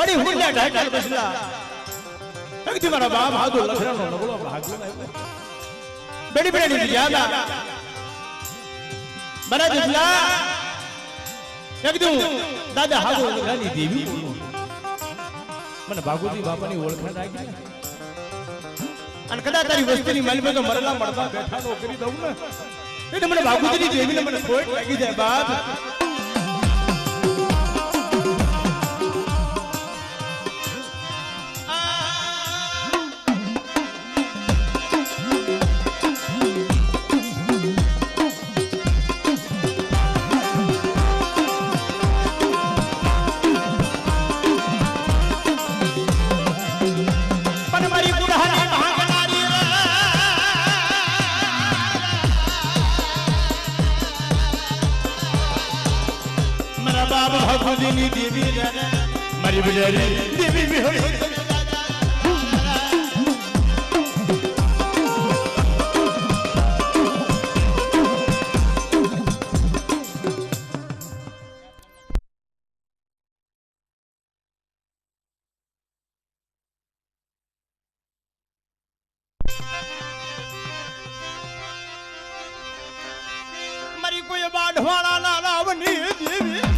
बड़ी हुल्ला ढाका बसला एक दी मारा बाप हाथ लखरा नो बोलो भागलो बड़ी बड़ी नहीं ज्यादा बड़ा दिसला एक दी दादा हाथ लखरानी देवी મને ભાગુજી બાપાની ઓળખાણ રાખી અને કદાચ તારી વસ્તીની માલમાં તો મરેલા મળતા બેઠા નો કરી દઉં ને એટલે મને ભાગુજીની દેવીને મને ખોટ લાગી જાય બાપ देवी मरी बिचारी देवी भी हो मरी कोई बाढ़वाला ना रावणी देवी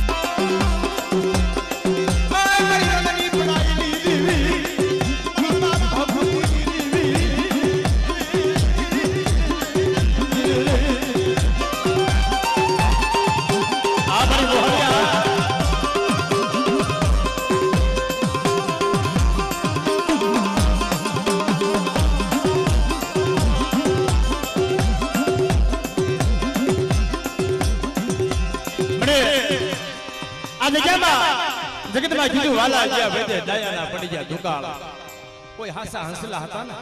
जगत में कीधु वाला ज्या वेदे दयाना पड़ी जा दुकाळ कोई हासा हंसला હતા ને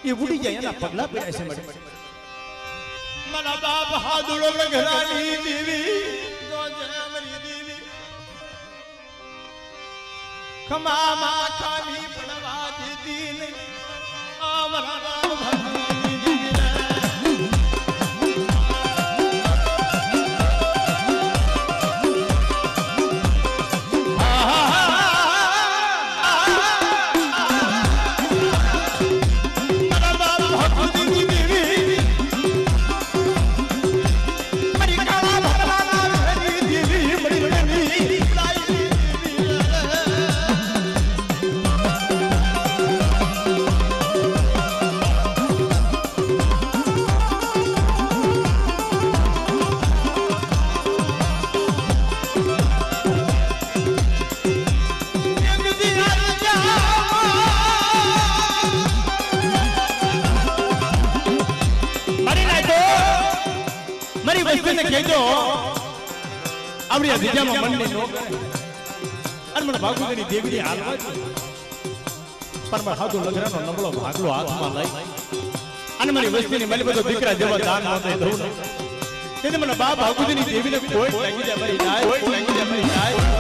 એ ઉડી જાય એના પગલા પડ્યા છે મડે મના બાપ હાદુડો લગરાની દેવી ગોજે મરી દેવી ખમા મા ખામી પડવા દીધી ને આવરા આવડી દિજામાં મનને નો કરે અને મને ભાગુજીની દેવીની હાલવા જ પર માર હાથો લગરાનો નબળો ભાગલો હાથમાં લઈ અને મારી વસ્તીની માલી બધો દીકરા જેવા દાન નોતે દઉં તેથી મને બાપ ભાગુજીની દેવીને કોઈ લાગી જાય મારી જાય કોઈ લાગી જાય મારી જાય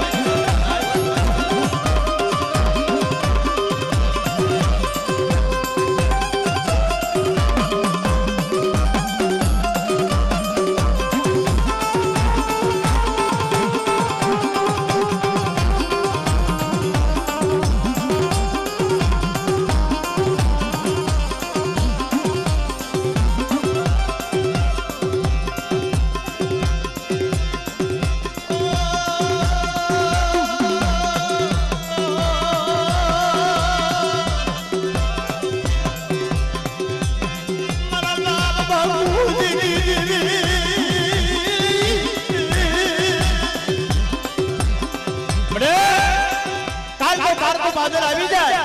बादल આવી જાય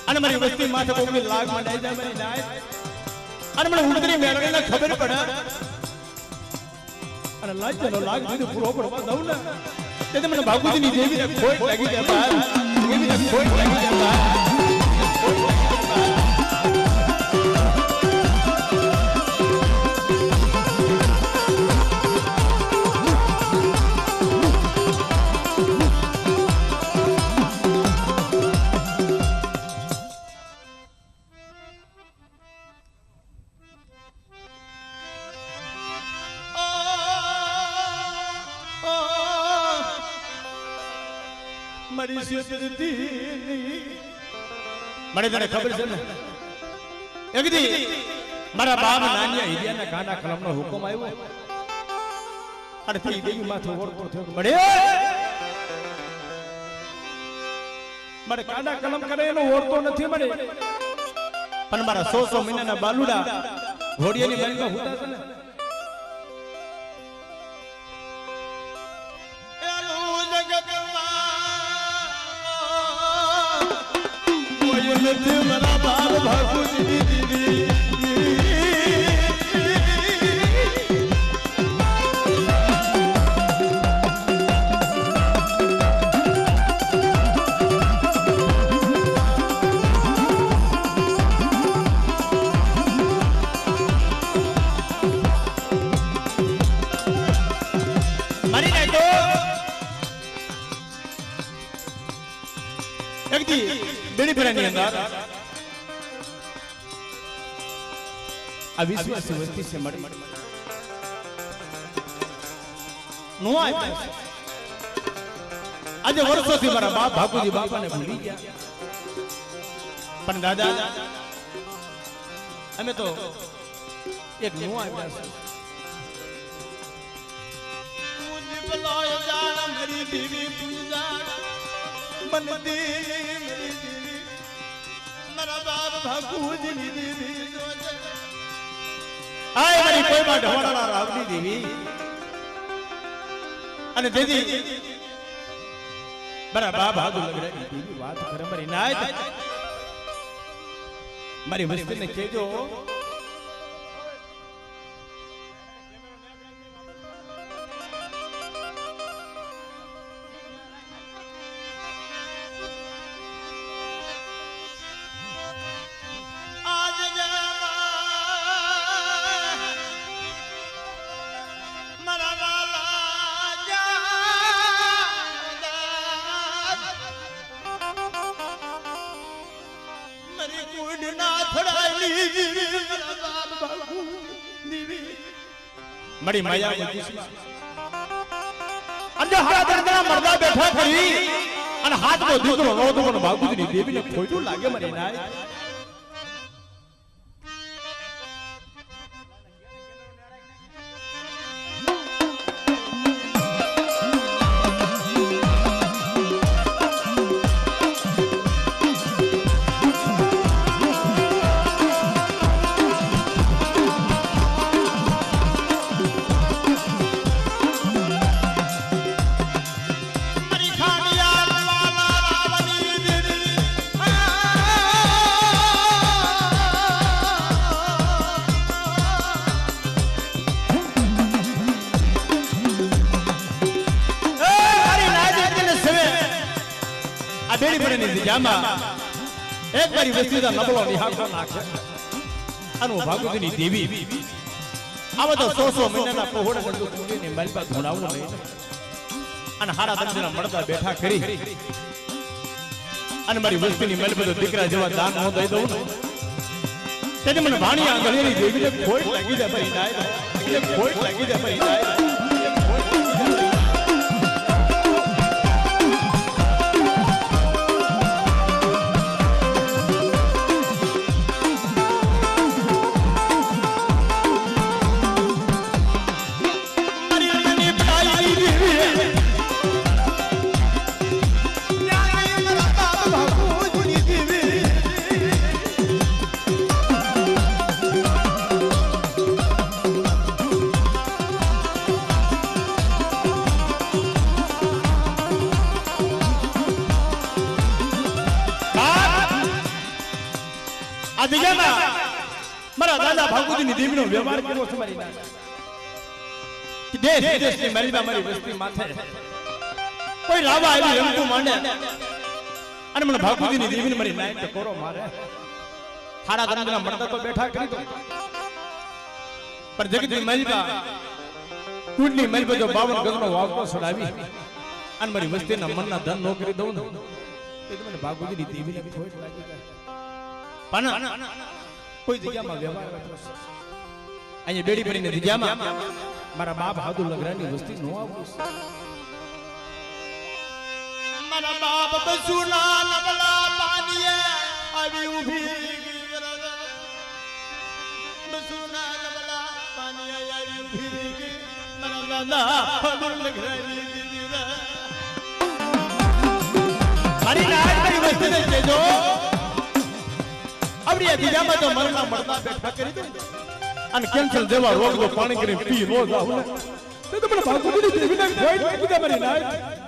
અને મારી વસ્તી માથે કોકની લાગ મંડાઈ જાય મારી જાય અને મને ઉંદરી મેળવીને ખબર પડે અને લાજનો લાગ દીધું પૂરો પડવા દઉં ને તેથી મને ભાગુજીની દેવીને ખોટ લાગી જાય બહાર દેવીને ખોટ લાગી જાય બહાર મારી શેતરતી મને તને ખબર છે ને એક દી મારા બાપ નાનિયા હિરિયાના કાના કલમનો હુકમ આવ્યો અને તે દેવી માથે ઓળતો થયો મળે મારે કાના કલમ કરે એનો ઓળતો નથી મળે પણ મારા 100 મહિનાના બાલુડા ઘોડિયાની બારીમાં હુતા છે ને નથી મારા બાપ ભાગુજી દીદી બેડીપરાની અંદર આ વિશ્વાસી વસ્તી છે મળી નો આપ્યા આજે વર્ષોથી મારા બાપ ભાગુજી બાપાને ભૂલી ગયા પણ દાદા અમે તો એક નો આપ્યા છે મુજી બલાય જાન મારી દેવી પૂજા બનતી મારા બાપ ભાગુજી દેવી જોજે આય મારી કોઈ માં ઢોળાના રાવની દેવી અને દેદી મારા બાપ ભાગુ લગડાની દેવી વાત કરે મારી નાય મારી વસ્તીને કહેજો मड़ी माया अंजो हाथ दरदरा मर्दा बैठा खरी અને હાથનો દીકરો રોતો પણ બાગુજીની દેવીને ખોટું લાગે મને નાય એક બારી વસ્તીના નબળો નિહાળો નાખે અનુ ભાગવતીની દેવી આવા તો 100 મહિનાના પહોળા નંદુ કુંડીની માલપા ધોડાવનો નહીં અને હારા દંડના મળતા બેઠા કરી અને મારી વસ્તીની માલપા દીકરા જેવા દાન ન દઈ દઉં ને તેને મને ભાણી આંગળીની દેવીને ખોટ લાગી જાય ભાઈ નાય ખોટ લાગી જાય ભાઈ નાય મારા દાદા ભાગુજીની દેવીનો વ્યવહાર કેવો છે મારી નાય કે દેશ વિદેશની મારી વસ્તી માથે કોઈ રાવા આવી રમતું માંડે અને મને ભાગુજીની દેવીને મારી નાય ટકોરો મારે હારા ગંગના મળતા તો બેઠા કરી દો પણ જગતની માલિકા કુંડની માલિકા જો 52 ગજનો વાવકો છોડાવી અને મારી વસ્તીના મનના ધન નો કરી દઉં ને તો મને ભાગુજીની દેવીને ખોટ લાગી જાય પણ કોઈ જગ્યામાં વ્યવહાર અહીંયા બેડી પડીને જગ્યામાં મારા બાપ હાદુ લગરાની વસ્તી નો આવું મારા બાપ બસુના નબળા પાણીએ આવી ઊભી બસુના નબળા પાણીએ આવી ઊભી મારા દાદા ફગુર લગરાવી દીધી મારી નાય કઈ વસ્તુને કેજો આવડી દીજામાં તો મરના મળતા બેઠા કરી દે અને કેન્સર જેવા રોગ તો પાણી કરી પી રોજ આવું તો તમને ભાગુની દેવીને કોઈ કીધા મારી નાય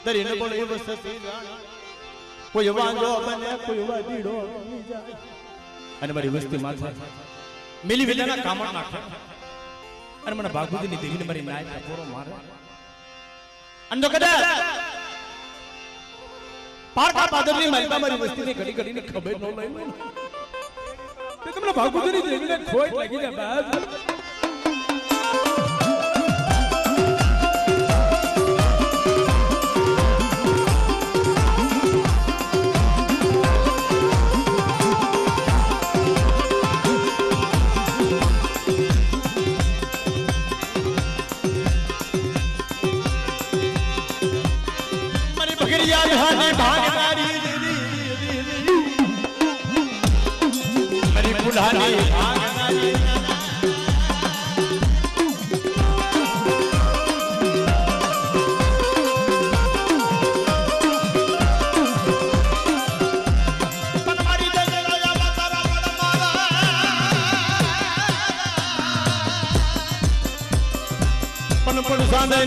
દરીને બોલે વસતી કોઈ વાંજો બને કોઈ વાડીડો અને મારી વસ્તી માથે મિલી વિલાના કામણ નાખે અને મને ભાગવતીની દેવીને મારી નાય કપોરો મારે અને તો કદાચ પારકા પાદરની મારી મારી વસ્તીની ઘડી ઘડીની ખબર ન લઈ તો તમને ભાગવતીની દેવીને ખોટ લાગી જાય બાદ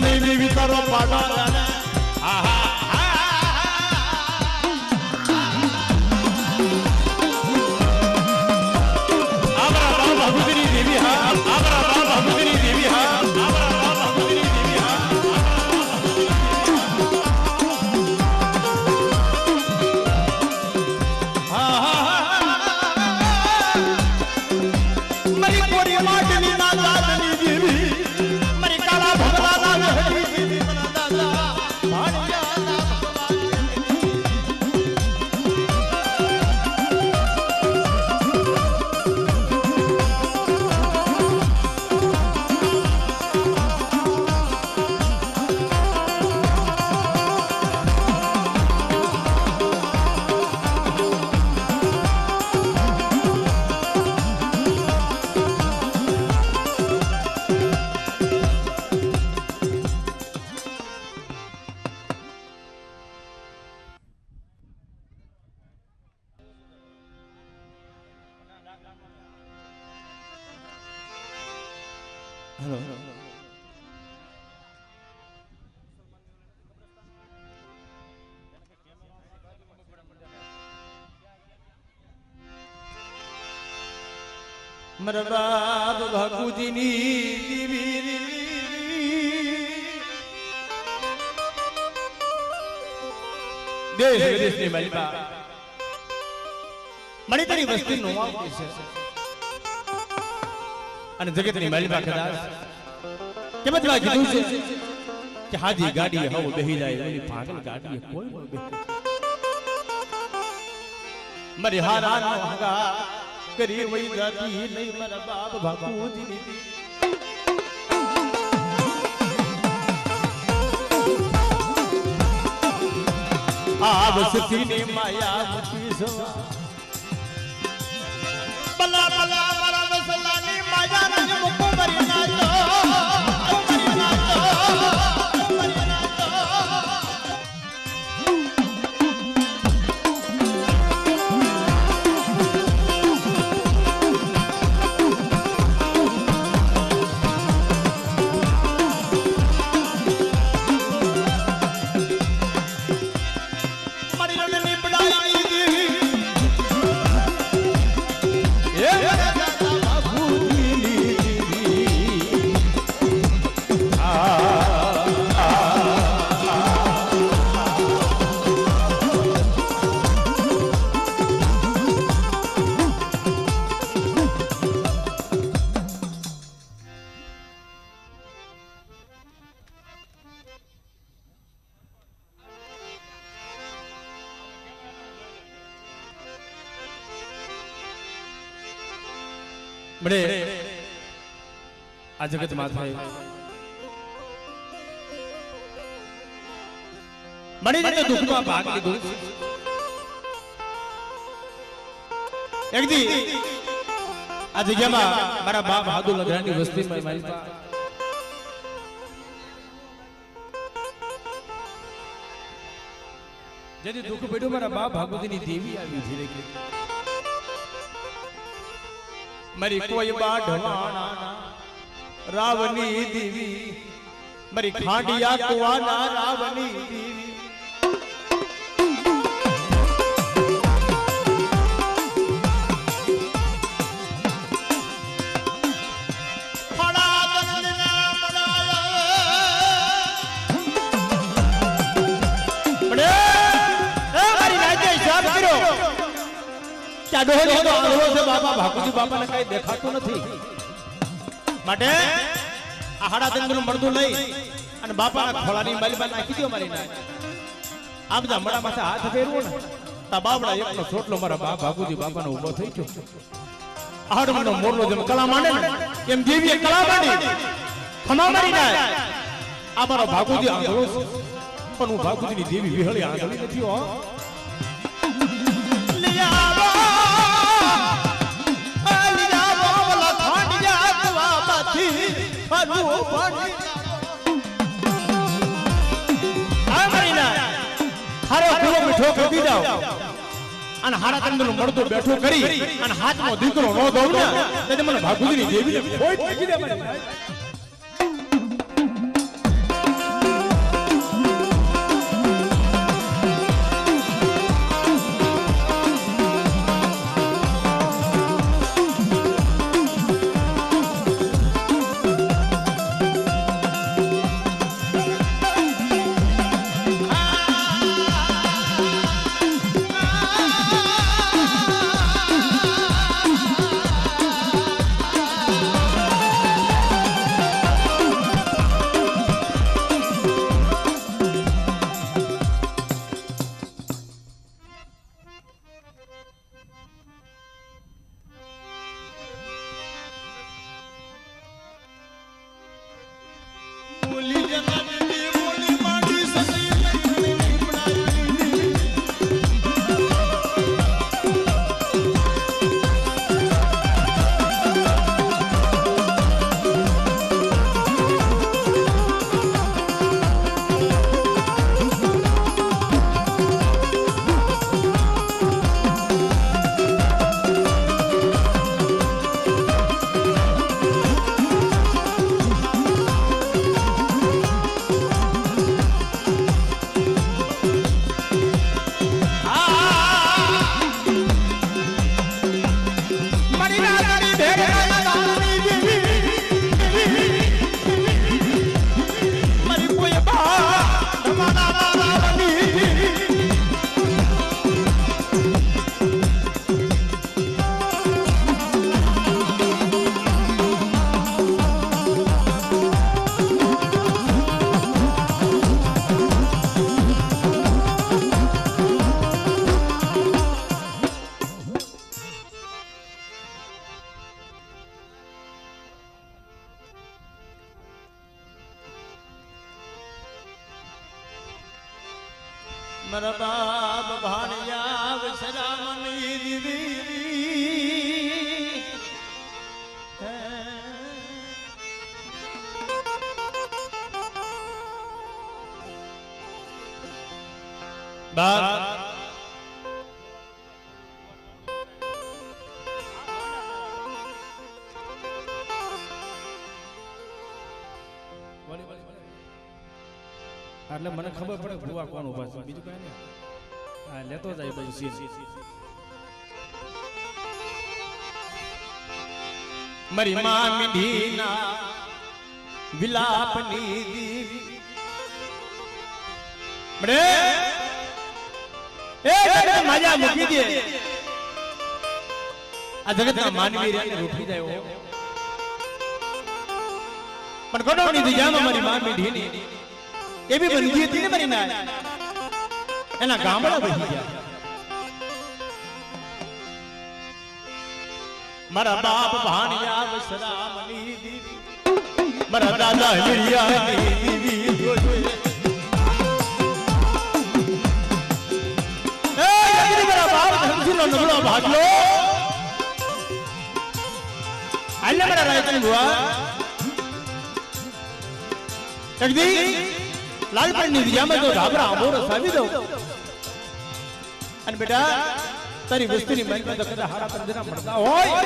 નહીં વિચારો પાડા મારા બાપ ભાગુજીની દેશ વિદેશની માલિકા મણી તારી વસ્તી નો આવતી છે અને જગતની માલિકા કદાચ કેમ જ કીધું છે કે હાજી ગાડી હવ બેહી જાય એની પાગલ ગાડી કોઈ ન બેહે મારી હારા નો હગા કરી વઈ જાતી નહીં મારા બાપ ભાગુજીની આ વસ્તીની માયા મુકી સવા બલા બલા મારા વસલાની માયા ને મુકો મરી નાતો બડે આ જગત માથે મળી ને દુઃખમાં ભાગ લીધું એક દી આ જગ્યામાં મારા બાપ બહાદુર લગરાની વસ્તીમાં મારી જેથી દુઃખ પડ્યું મારા બાપ ભાગવતીની દેવી આવી ધીરે ધીરે મારી કોઈ બાઢવાના રાવની દેવી મારી ખાંડિયા કુવાના રાવની દેવી બાપા ભાગુજી બાપાને કઈ દેખાતું નથી માટે આ હાડા તેંગનું મળદું લઈ અને બાપાના ખોળાની માલીમાં નાખી દો મારી ના આ બધા મડા માથે હાથ ફેરવો ને તા બાબડા એકનો છોટલો મારા બાપ ભાગુજી બાપાનો ઊભો થઈ ગયો આડમનો મોરલો જેમ કલા માંડે ને એમ દેવીએ કલા માંડી ખમા મારી ના આ મારો ભાગુજી આંધળો છે પણ હું ભાગુજીની દેવી વિહળી આંધળી નથી હો અને હારા તંદનું મળતું બેઠું કરી અને હાથમાં દીકરો નો દઉં ને એટલે મને ભાગુજીની દેવીને કોઈ ઠેકી દે મારી મારા બાપ ભાણિયા વસરામની દીવી બાપ એટલે મને ખબર પડે ભુવા કોણ ઉભા છે બીજું કઈ નહીં હા લેતો જાય બધું સીન મારી માં મીઠીના વિલાપની દીવી બડે એ મજા મૂકી દે આ જગતના માનવી રે રૂઠી જાય પણ ગડોની દિજામાં મારી માં મીઠીની એ બી બંધી હતી ને મારી ના એના ગામડા વહી ગયા મારા બાપ ભાણિયા વસરામની દીવી મારા દાદા હિરિયાની દીવી જોજે એ જગદી મારા બાપ ધનજીનો નબળો ભાગલો આલે મારા રાયતની બુઆ જગદી લાલપણની દિયામાં તો ઢાબરા આંબોરો સાવી દઉં અને બેટા તારી વસ્તીની મહેલમાં તો કદાચ હારા પંજરા મળતા હોય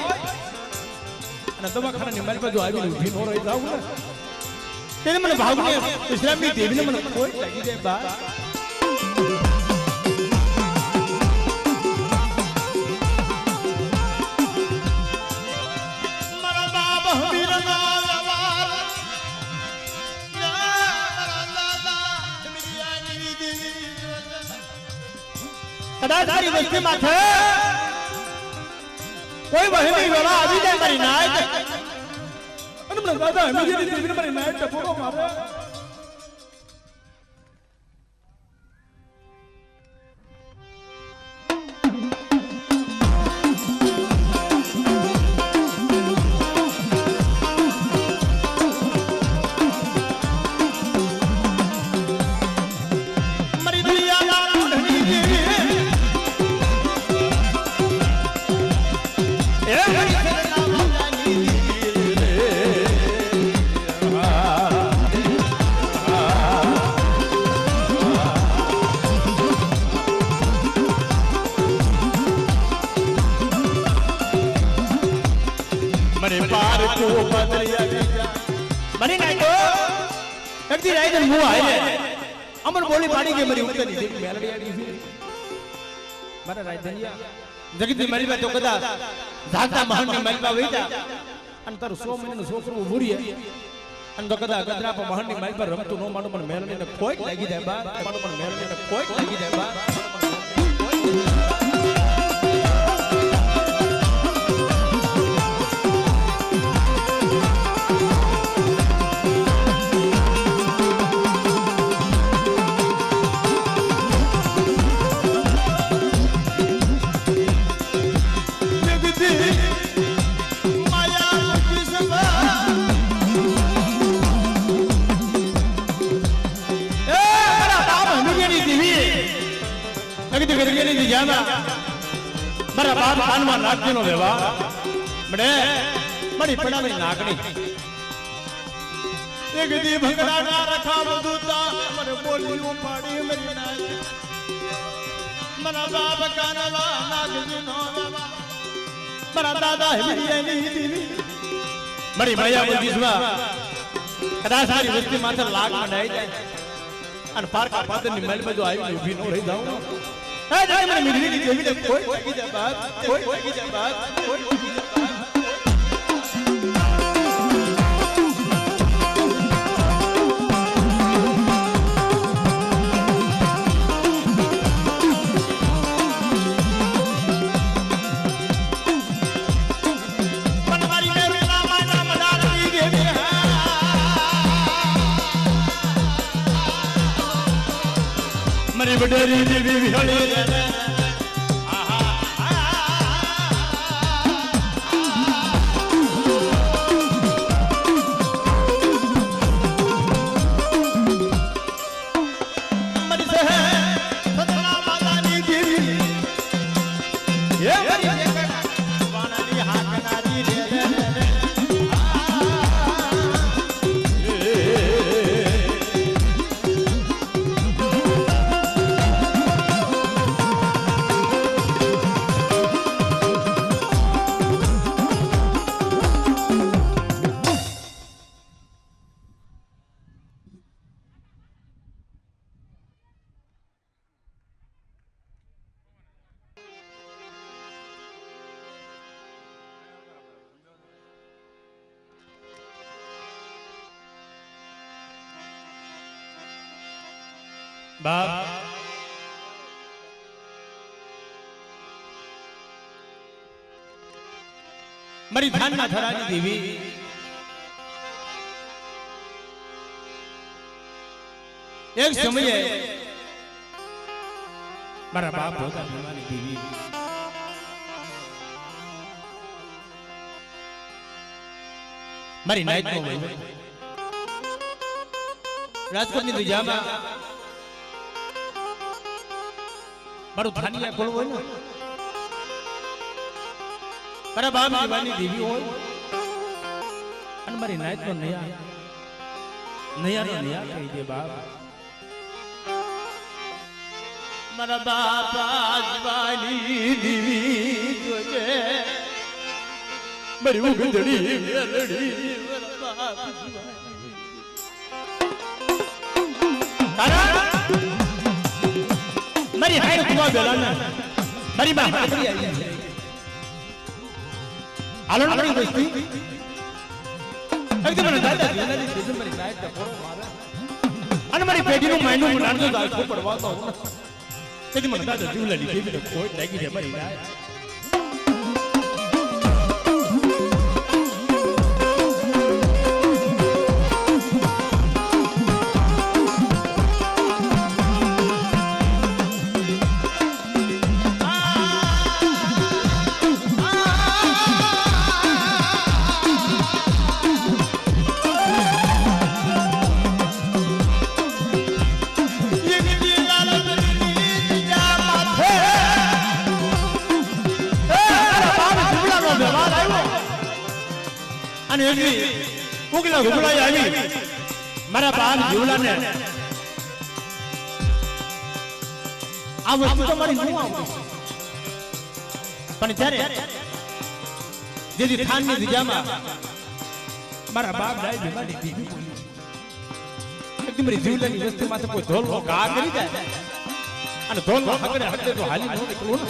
અને દવાખાનાની મહેલમાં જો આવીને ઊભી ન રહી જાવ ને તેને મને ભાવને ઇસ્લામની દેવીને મને કોઈ લાગી જાય બા મારા બાપ હમીરના વ્યવહાર કદાચ તારી વસ્તી માથે કોઈ વહેમી વેળા આવી જાય મારી નાય અને મને દાદા હમીજી દેવીને મારી નાય ટપોરો મારે मरी नहीं तो कभी राय जन मुंह आए अमर बोली पानी के मरी उनके नीचे मेलडी आड़ी थी मरे राय धनिया जगती मरी बात तो कदा जाता महान ने मरी बा वही था अंतर 100 महीने नो छोकरो उभरी है अन तो कदा गदरा पर महान ने मरी पर रमतो नो मानो पण मेलडी ने कोई लागी जाय बा मानो पण मेलडी ने कोई लागी जाय बा मारा बाप कानमा नागजीनो लेवा मने मरी पड़ानी नागनी एक दी भंगड़ा ना रखा बदूता मरे बोलियो पाड़ी मेरी नाय मरा बाप कानवा नागजीनो लेवा मरा दादा हिरियानी दीवी मरी मैया बुद्धिस्मा कदा सारी वस्ती माथे लाग मंडाई जाए अन पार का पादनी महल में जो आई ऊभी नो रही जाऊं ए जाए मैंने मिली नहीं देवी ने कोई लगी जा बात कोई लगी जा बात कोई लगी जा बात बनवारी में मेरा माना मदारी देवी मरी बडेरी देवी विहड़ी बाप मरी धान ना धरानी देवी एक समय मारा बाप होता भगवान देवी મારી નાઈટ નો હોય રાજકોટની દુજામાં મારું થાનિયા ખોલવું હોય ને મારા બાપ જીવાની દેવી હોય અને મારી નાઈટ નો નયા કહી દે બાપ મારા બાપા જીવાની દેવી જોજે મારી ઉગદડી મેલડી મારા બાપ મારી હાય કુવા બેલાના મારી બા હાજરી આવી છે આલોન કરી દોસ્તી એકદમ મને દાદા જીનાની બેજમ મારી નાઈટ તો પોરો મારે અને મારી પેઢીનું માઈનું નાનજો દાખો પડવાતો તેથી મને દાદા જીવલાની કેવી કોઈ લાગી છે મારી નાઈટ ઉગલા ઉગલાઈ આવી મારા બાપ જીવલાને આ વસ્તુ તો મારી હું આવતી પણ જ્યારે જેથી થાનની દિજામાં મારા બાપ ડાય બીમારી દીધી એકદમ મારી જીવલાની વસ્તુ માથે કોઈ ઢોલનો ઘા કરી જાય અને ઢોલનો હકડે હકડે તો હાલી ન નીકળું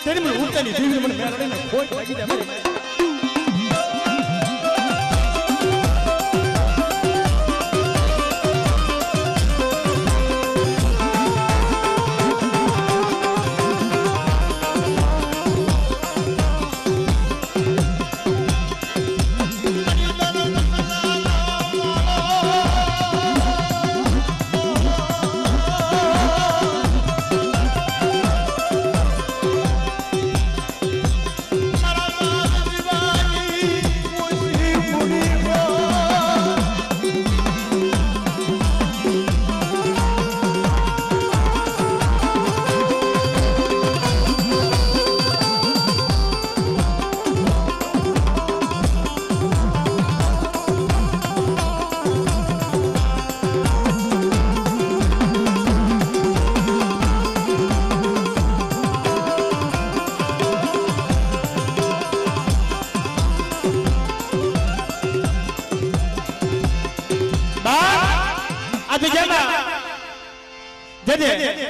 તેની મને ઉડતાની જીવની મને મેળવીને ખોટ લાગી જાય મારી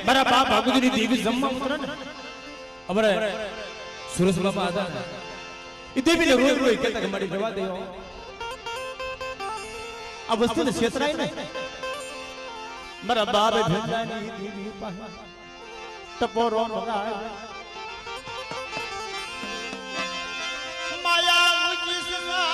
મારા બાપ ભાગુજીની દેવી જમવા ઉતરે ને અમારે સુરસ બાબા હતા એ દેવીને રોઈ રોઈ કહેતા કે મારી જવા દે આ વસ્તુને છેતરાય ને મારા બાપે ભેંડાની દેવી પાસે ટપોરો મરાય માયા ઉજિસના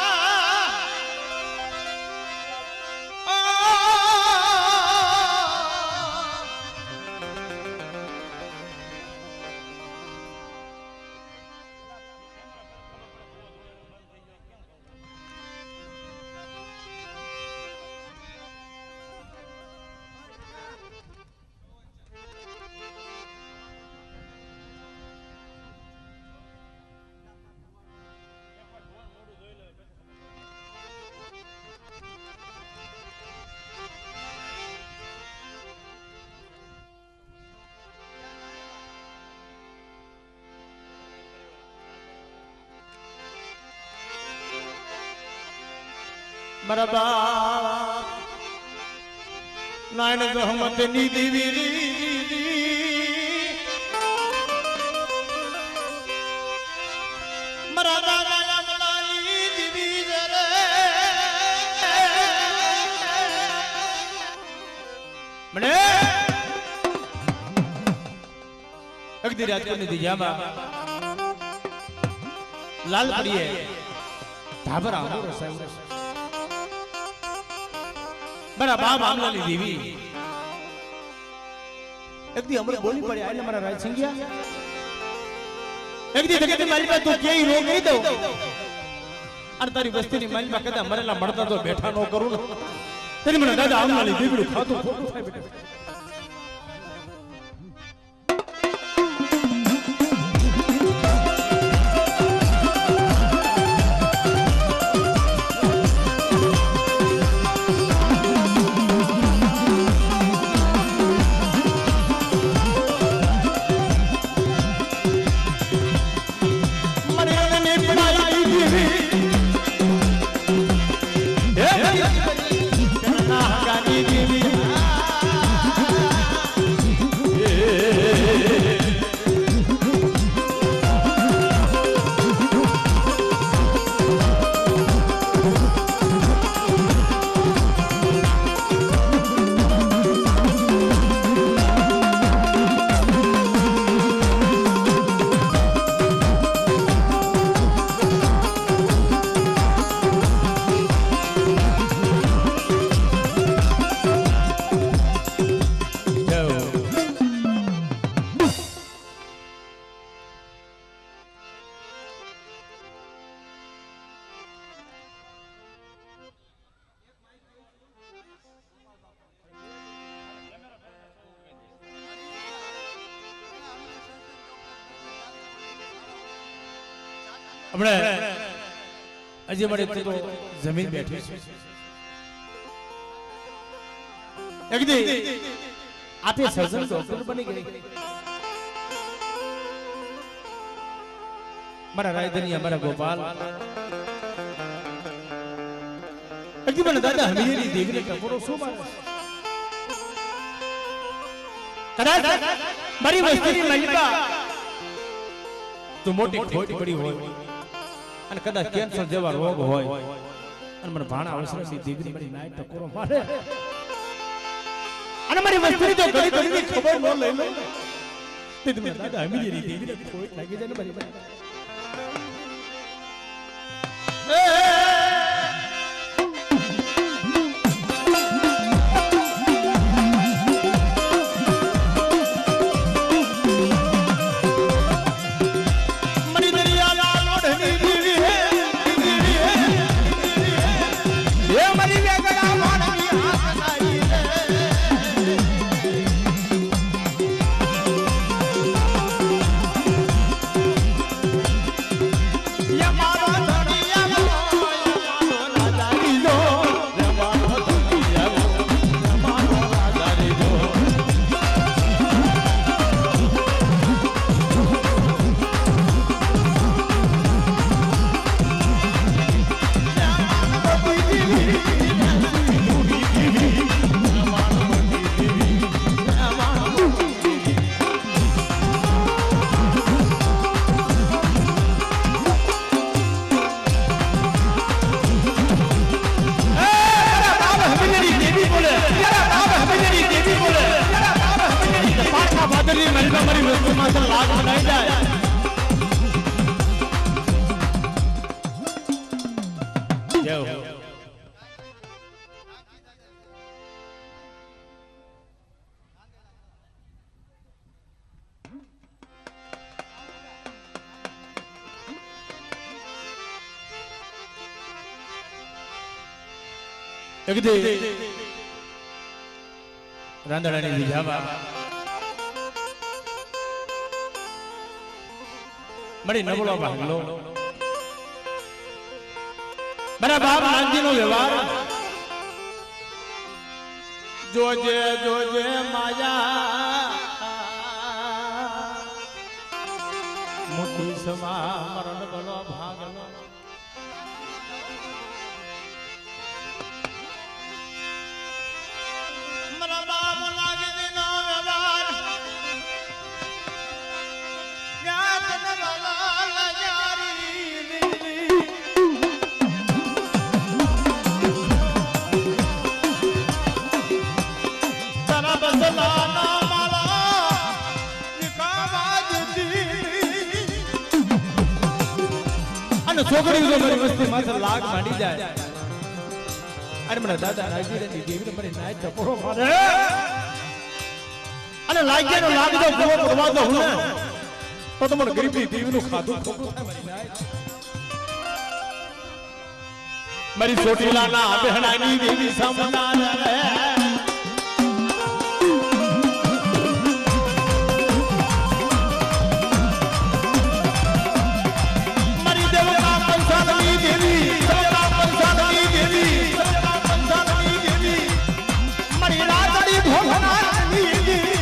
મારા બાપ નાયણ જહમત ની દેવી મારા દાદા અમલાની દેવી રે મને અગદી રાજકોટની દિજામાં લાલ પડીએ ધાબર આવો સાહેબ મારા બાપ આમલાની દેવી એકદી અમર બોલી પડે એટલે મારા રાજ સિંગિયા એકદી જગત મારી પાસે તું કેઈ રો કરી દઉં અને તારી વસ્તીની માલમાં કદાચ મરેલા મળતા તો બેઠા ન કરું ને તેની મને દાદા આમનાલી દીકડું ખાતું ખોટું થાય બેટા. હમણાં હજી મળે તો જમીન બેઠી છે એકદી આપે સર્જન ડોક્ટર બની ગઈ મારા રાયધની અમારા ગોપાલ એકદી મને દાદા હમીરી દેવીને ટપોરો શું મારે કદાચ મારી વસ્તીની મહિમા તો મોટી ખોટ પડી હોય અને કદાચ કેન્સર જેવા રોગ હોય અને મને ભાણા અવસરની દીકરી મારી નાય ટકોરો મારે અને મારી વસ્તુની તો ઘડી ઘડીની ખબર ન લઈ લો તે તમે દાદા હમીરી દીકરીને ખોટ લાગી જાય ને મારી રાંદડાની વિજાવા મળી નબળો ભાગલો મારા બાપ નાનજીનો વ્યવહાર જોજે જોજે માયા મોટી સમા મરણ ગલો ભાગલો છોકરી તો મારી વસ્તી માથે લાગ માંડી જાય અને મને દાદા નાગીરની દેવીને મારી નાય ટપોરો મારે અને લાગ્યાનો લાગ જો પૂરો કરવા દો હું તો મને ગરીબની દેવીનું ખાધું ખોટું થાય મારી નાય મારી ચોટીલાના બહેણાની દેવી સામનાર મારી દેવતા પંચાલની દેવી પંચાલની દેવી પંચાલની દેવી મારી રાતડી ભોગનારની દેવી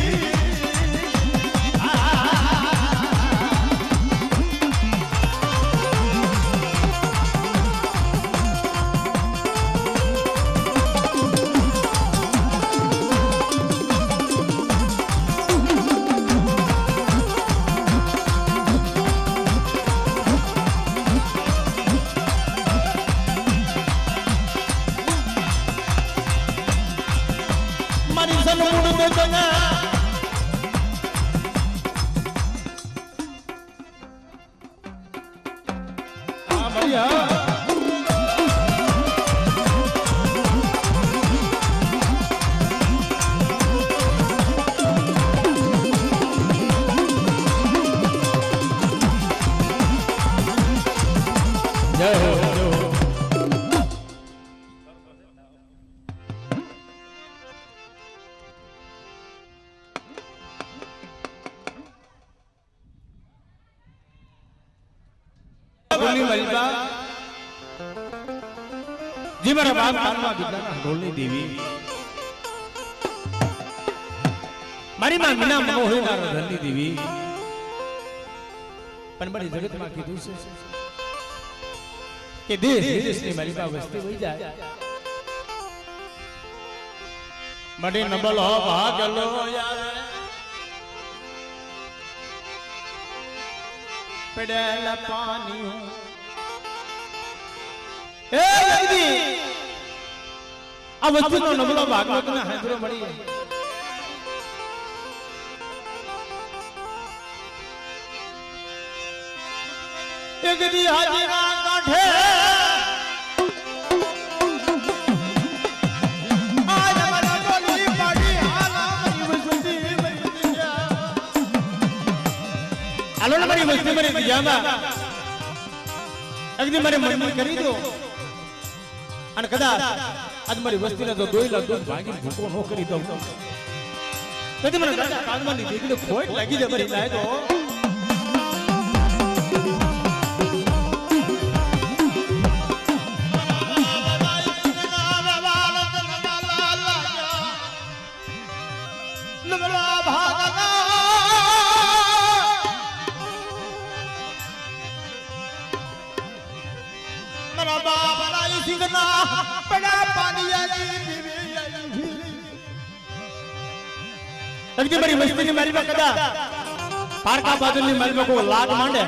जी मेरा बाप कानमा बिगड़ना ढोलनी देवी मारी मां मीना मनोहर धरनी देवी पण बड़ी जगत मां की दूसरे के देश विदेश ने मारी बाप वस्ती वही जाए मडी नंबल हो भाग लो यार पड़ेला पानी ए लगी अब वस्तु नो नबलो भागवत ना हैदरो मળી एक दी हाजिरा काठे आज मरा डोली पाड़ी हाला मरी वस्ती दिया आलो ना मरी वस्ती मरी दिया ना एक दी मरे मन में करी दो અને કદાચ આજ મારી વસ્તીને તો દોઈલા દૂધ ભાગી ભૂકો નો કરી દઉં તેથી મને દાદા કાનમાં દીકરીને ખોટ લાગી દે મારી લાય તો अगदी मारी वस्तीनी मारी में कदा पारका बादलनी मारी में को लाग मांडे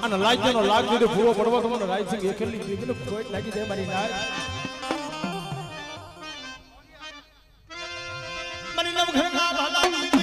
અને લાગ્યનો લાગ દીધો પૂરો પડવા તો મને રાયસિંહ એકલી દીધો ખોટ લાગી દે મારી નાય મારી નવ ઘરના ભાલાની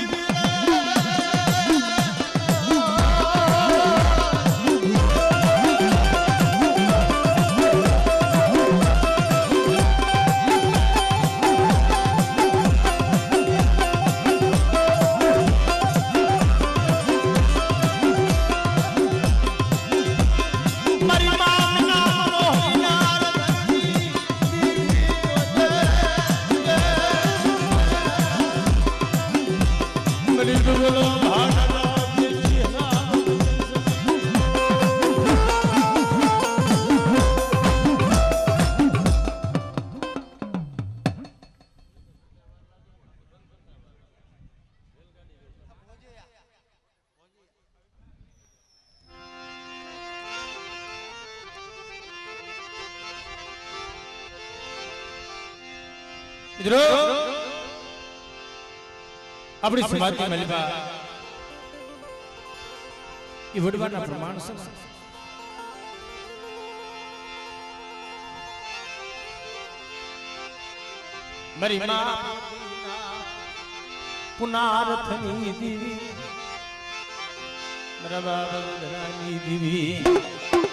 મિત્રો આપણી સમાજની મલિબા એ વડવાના પ્રમાણ છે મારી માં પુનારથની દેવી મારા બાબા દેવી